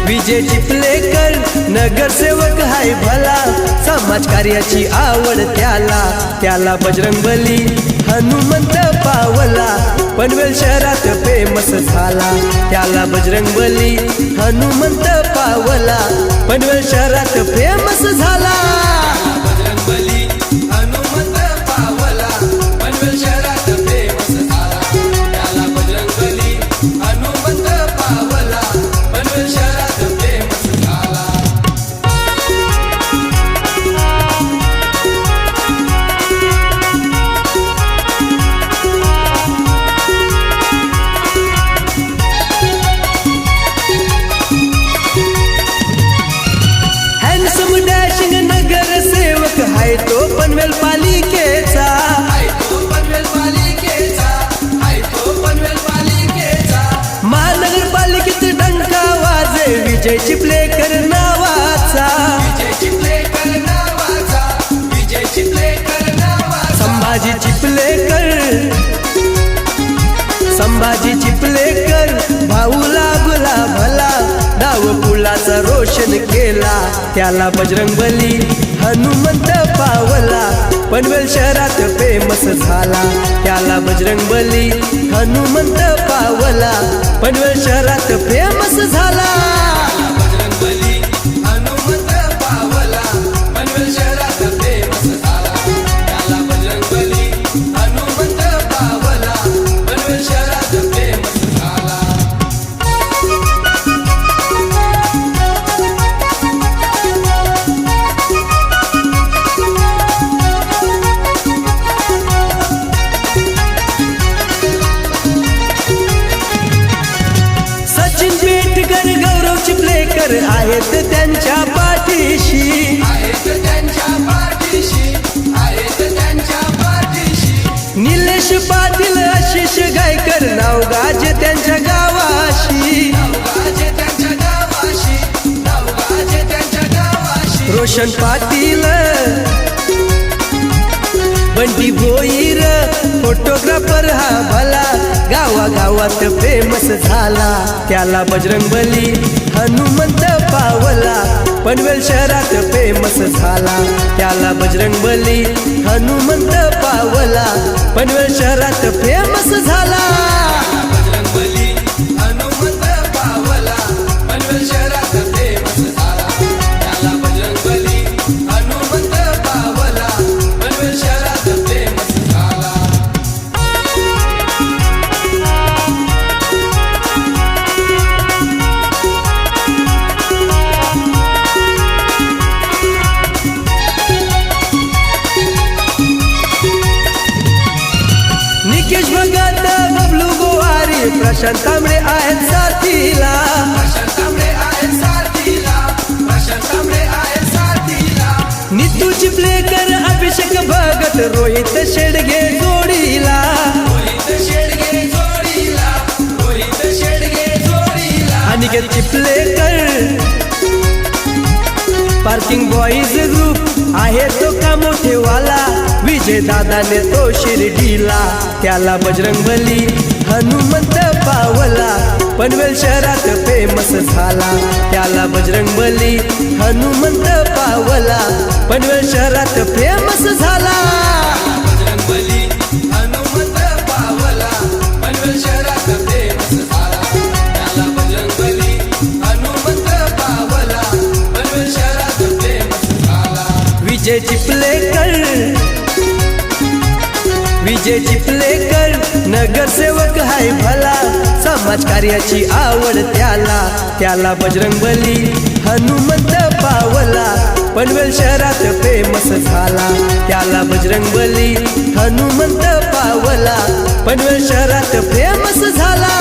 विजय चिपलेकर नगरसेवक हाय भला, समाज कार्याची आवड त्याला बजरंगबली हनुमंत पावला, पनवेल शहरात फेमस झाला त्याला बजरंगबली हनुमंत पावला, पनवेल शहरात फेमस झाला बजरंगबली हनुमंत पावला, पनवेल शहरात फेमस झाला त्याला बजरंगबली हनुमंत पावला, पनवेल शहरात फेमस झाला। तो पनवेल पालिकेचा महानगरपालिकेत डंका वाजे विजय चिपलेकर नावाचा, संभाजी चिपलेकर भाऊला भला भला, डाव पुलाचा रोशन केला त्याला बजरंगबली हनुमंत पावला, पनवेल शहरात फेमस झाला त्याला बजरंगबली हनुमंत पावला, पनवेल शहरात फेमस झाला बजरंगबली हनुमंत पावला, पनवेल शहरात फेमस झाला त्याला बजरंगबली हनुमंत पावला, पनवेल शहरात फेमस झाला। चिपलेकर आहेत त्यांच्या पाठीशी, निलेश पाटील आशिष गायकर नाव गाजे त्यांच्या गावाशी, रोशन पाटील बंटी भोईर फोटोग्राफर हा भला, गावागावात फेमस झाला त्याला बजरंगबली हनुमंत पावला, पनवेल शहरात फेमस झाला त्याला बजरंगबली हनुमंत पावला, पनवेल शहरात फेमस झाला बजरंगबली हनुमंत पावला, पनवेल शहरात फेमस झाला त्याला बजरंगबली हनुमंत पावला, पनवेल शहरात फेमस झाला। निकेश भगत बबलू गोवारी प्रशांत तांबडे आहेत साथीला, नीतू चिपलेकर अभिषेक भगत रोहित शेडगे जोडीला, अनिकेत चिपलेकर पार्किंग बॉईज ग्रुप आहे तो का मोठेवाला, विजय दादाने तो शिर्डीला त्याला बजरंगबली हनुमंत पावला, पनवेल शहरात फेमस झाला त्याला बजरंगबली हनुमंत पावला, पनवेल शहरात फेमस झाला बजरंगबली हनुमंत पावला, पनवेल शहरात फेमस झाला त्याला बजरंगबली हनुमंत पावला, पनवेल शहरात फेमस झाला। विजय चिपलेकर नगरसेवक हाय भला, समाज कार्याची आवड त्याला बजरंगबली हनुमंत पावला, पनवेल शहरात फेमस झाला त्याला बजरंगबली हनुमंत पावला, पनवेल शहरात फेमस झाला।